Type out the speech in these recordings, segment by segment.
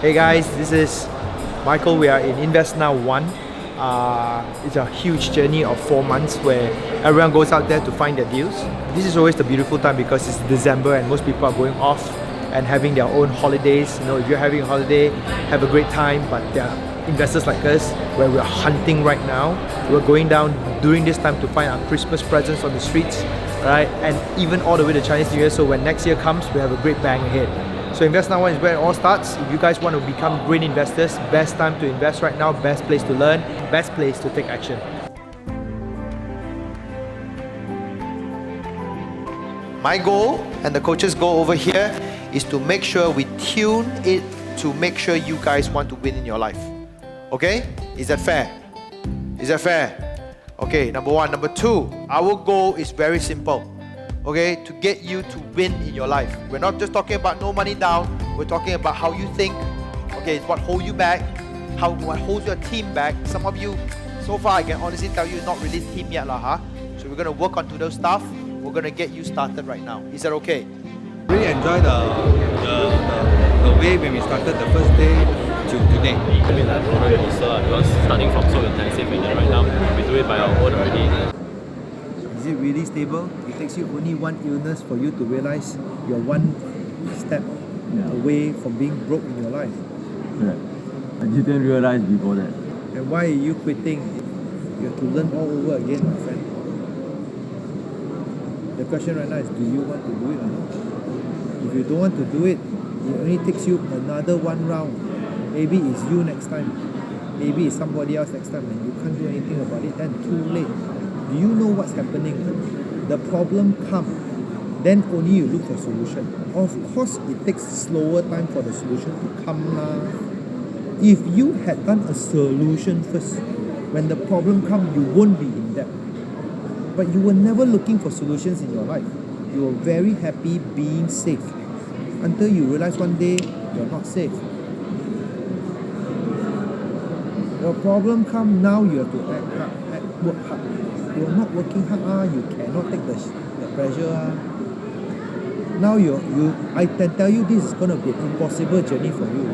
Hey guys, this is Michael. We are in Invest Now 1. It's a huge journey of 4 months where everyone goes out there to find their deals. This is always the beautiful time because it's December and most people are going off and having their own holidays. You know, if you're having a holiday, have a great time, but there are investors like us where we're hunting right now. We're going down during this time to find our Christmas presents on the streets, right? And even all the way to Chinese New Year, so when next year comes, we have a great bang ahead. So Invest Now 1 is where it all starts. If you guys want to become green investors, best time to invest right now, best place to learn, best place to take action. My goal and the coach's goal over here is to make sure we tune it to make sure you guys want to win in your life. Okay? Is that fair? Is that fair? Okay, number one. Number two, our goal is very simple. Okay, to get you to win in your life. We're not just talking about no money down, we're talking about how you think. Okay, it's what holds you back, what holds your team back. Some of you, so far I can honestly tell you, not really team yet lah, So we're gonna work onto those stuff. We're gonna get you started right now. Is that okay? Really enjoy the way when we started the first day to today. I mean, like roller coaster, because starting from so intensive and then right now we do it by our own already. Is it really stable? It takes you only one illness for you to realize you're one step away from being broke in your life. Yeah. I didn't realize before that. And why are you quitting? You have to learn all over again, my friend. The question right now is, do you want to do it or not? If you don't want to do it, it only takes you another one round. Maybe it's you next time. Maybe it's somebody else next time and you can't do anything about it, then too late. Do you know what's happening? The problem comes, then only you look for solution. Of course, it takes slower time for the solution to come lah. If you had done a solution first, when the problem comes, you won't be in debt. But you were never looking for solutions in your life. You were very happy being safe until you realize one day you're not safe. The problem comes, now you have to act hard, work hard. You're not working hard, you cannot take the pressure. Now I can tell you this is going to be an impossible journey for you.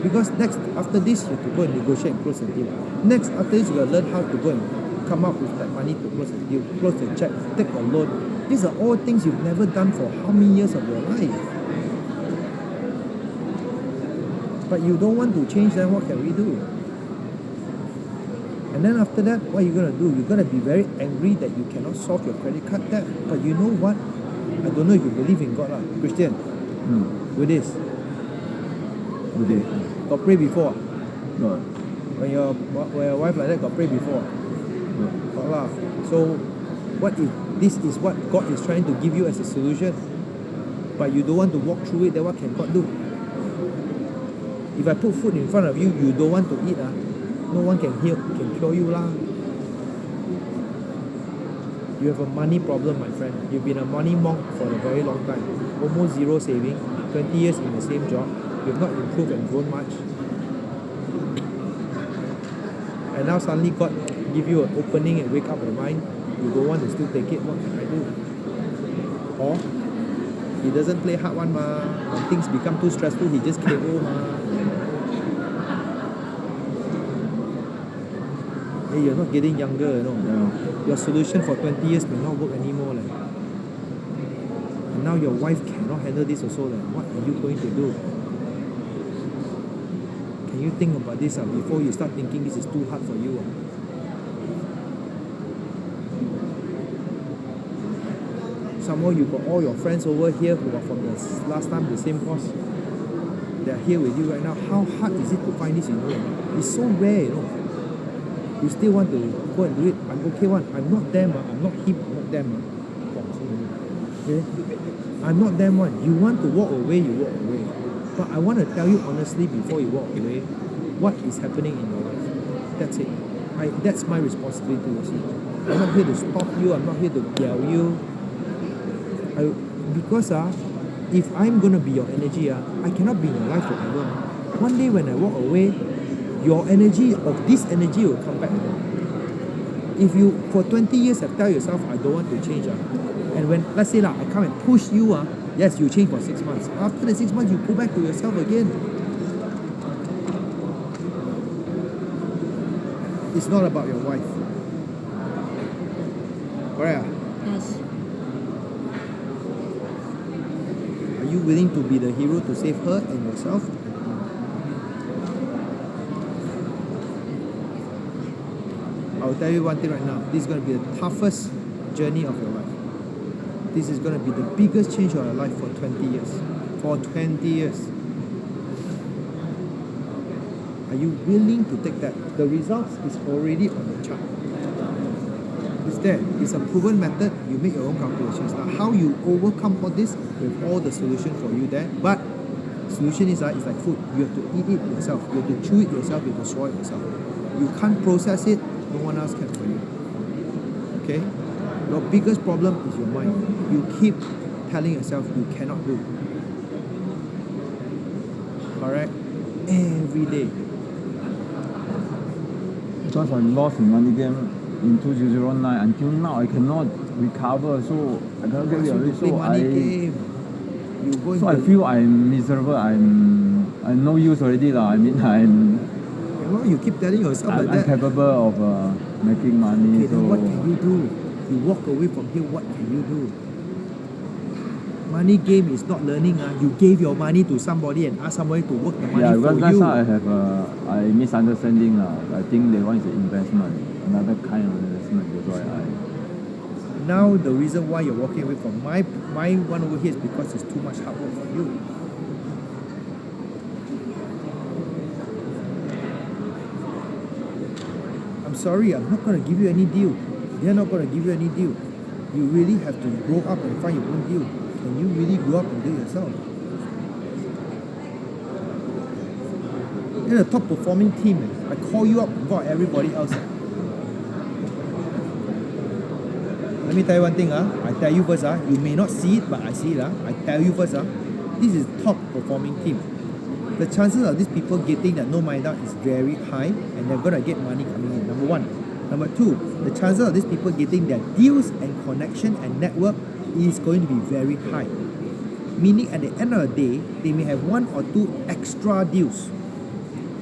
Because next, after this, you have to go and negotiate and close the deal. Next, after this, you got to learn how to go and come up with that money to close the deal, close the check, take a loan. These are all things you've never done for how many years of your life. But you don't want to change, then what can we do? And then after that, what are you going to do? You're going to be very angry that you cannot solve your credit card debt. But you know what? I don't know if you believe in God. Christian, with this. Okay. Got pray before? No. When your wife like that, got pray before? No. Got lah. So, what if this is what God is trying to give you as a solution? But you don't want to walk through it, then what can God do? If I put food in front of you, you don't want to eat, no one can cure you lah. You have a money problem, my friend. You've been a money monk for a very long time. Almost zero saving, 20 years in the same job. You've not improved and grown much. And now suddenly God give you an opening and wake up your mind. You don't want to still take it, what can I do? Or he doesn't play hard one ma. When things become too stressful, he just KO ma. Hey, you're not getting younger, you know. No. Your solution for 20 years may not work anymore. And now your wife cannot handle this also. What are you going to do? Can you think about this before you start thinking this is too hard for you? Somehow you got all your friends over here who are from the last time the same course. They are here with you right now. How hard is it to find this, you know? It's so rare, you know. You still want to go and do it. I'm okay one. I'm not them. I'm not him. I'm not them. Okay? I'm not them one. You want to walk away, you walk away. But I want to tell you honestly before you walk away, what is happening in your life. That's it. That's my responsibility also. I'm not here to stop you. I'm not here to yell you. Because if I'm going to be your energy, I cannot be in your life forever. One day when I walk away, your energy of this energy will come back again. If you for 20 years have tell yourself I don't want to change, and when let's say I come and push you, yes, you change for 6 months. After the 6 months you go back to yourself again. It's not about your wife. Correct? Yes. Are you willing to be the hero to save her and yourself? I'll tell you one thing right now. This is going to be the toughest journey of your life. This is going to be the biggest change of your life for 20 years. For 20 years. Are you willing to take that? The results is already on the chart. It's there. It's a proven method. You make your own calculations. Now, how you overcome all this with all the solution for you there. But solution is it's like food. You have to eat it yourself. You have to chew it yourself. You have to swallow it yourself. You can't process it. No one else can for you. Okay? Your biggest problem is your mind. You keep telling yourself you cannot do. Correct? Every day. Because I lost in money game in 2009, until now I cannot recover, so I cannot get Ask rid you of to it. play So money I, game. You go so I into feel I'm miserable. I'm no use already lah. I mean you keep telling yourself I'm like that. incapable of making money. Okay, so then what can you do? You walk away from here, what can you do? Money game is not learning. You gave your money to somebody and ask somebody to work the money yeah, for because last you. time I have a misunderstanding lah. I think that one is an investment, another kind of investment. That's why Now the reason why you're walking away from my one over here is because it's too much hard work for you. I'm sorry, I'm not going to give you any deal. They're not going to give you any deal. You really have to grow up and find your own deal. Can you really grow up and do it yourself? You're the top performing team. I call you up before everybody else. Let me tell you one thing. I tell you first. You may not see it, but I see it. I tell you first. This is top performing team. The chances of these people getting that no money down is very high, and they're going to get money coming in. Number one. Number two, the chances of these people getting their deals and connection and network is going to be very high. Meaning at the end of the day, they may have one or two extra deals,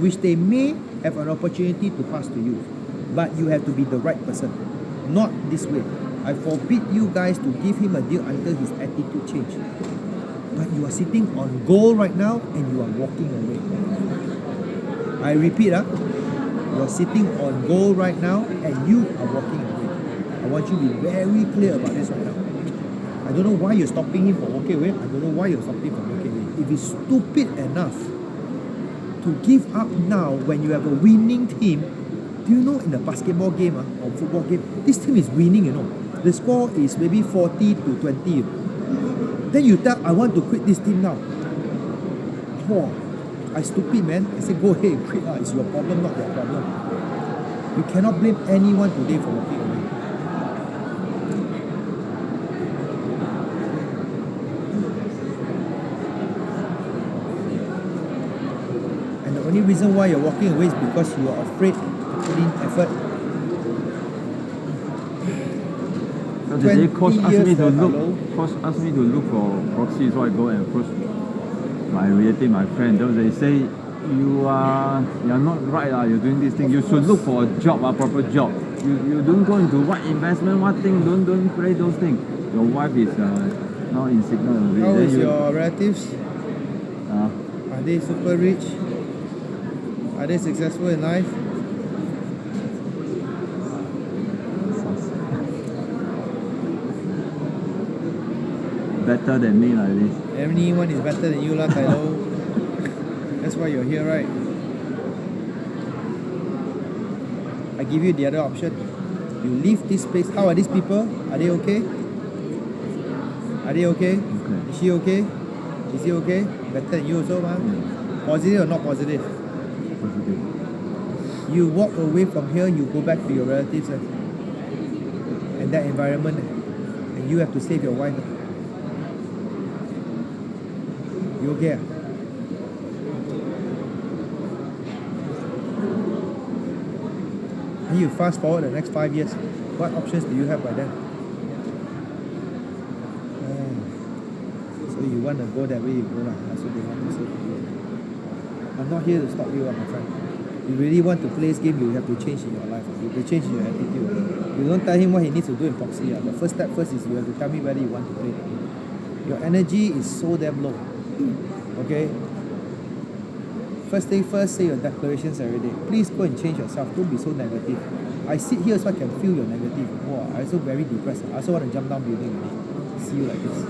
which they may have an opportunity to pass to you. But you have to be the right person. Not this way. I forbid you guys to give him a deal until his attitude change. But you are sitting on gold right now and you are walking away. I repeat, you are sitting on gold right now and you are walking away. I want you to be very clear about this right now. I don't know why you're stopping him from walking away. I don't know why you're stopping him from walking away. If he's stupid enough to give up now when you have a winning team, do you know in a basketball game or football game, this team is winning, you know. The score is maybe 40 to 20. Then you tell, I want to quit this team now. Oh, I stupid, man. I say, go ahead and quit. It's your problem, not their problem. You cannot blame anyone today for walking away. And the only reason why you're walking away is because you are afraid to put in effort. They coach asked me to hello? look for proxy, so I go and approach my relative, my friend. They say you're not right. You're doing this thing. You should look for a job, a proper job. You don't go into what investment, what thing. Don't play those things. Your wife is now in signal. How is your relatives? Uh, Are they super rich? Are they successful in life? better than me like this. Anyone is better than you lah, Tylo. That's why you're here, right? I give you the other option. You leave this place. How are these people? Are they okay? Are they okay? Okay. Is she okay? Is he okay? Better than you also, man. Yeah. Positive or not positive? Positive. You walk away from here, you go back to your relatives and that environment, and you have to save your wife. You okay? And you fast forward the next 5 years, what options do you have by then? So you want to go that way, you go lah. That's what they want to say to you. I'm not here to stop you, my friend. You really want to play this game, you have to change in your life. You have to change your attitude. You don't tell him what he needs to do in proxy. The first step first is you have to tell me whether you want to play the game. Your energy is so damn low. Okay? First thing first, say your declarations every day. Please go and change yourself. Don't be so negative. I sit here so I can feel your negative. Wow, I also very depressed. I also want to jump down building already. See you like this.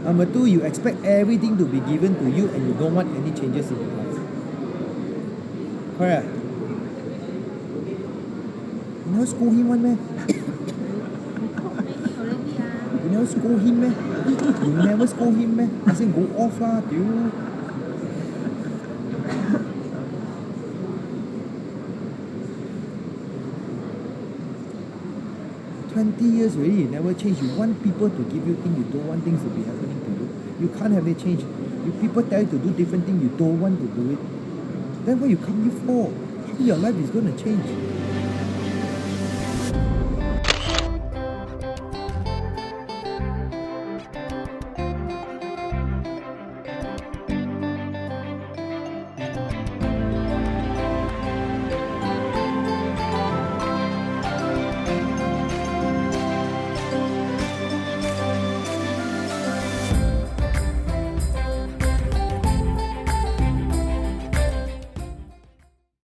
Number two, you expect everything to be given to you and you don't want any changes in your life. Correct? You never scold him one man. You never scold him man. You never scold him man. I said go off lah, dude. $20 already, you never change. You want people to give you things, you don't want things to be happening to you. You can't have it change. If people tell you to do different things, you don't want to do it. Then what you come here for? How your life is going to change?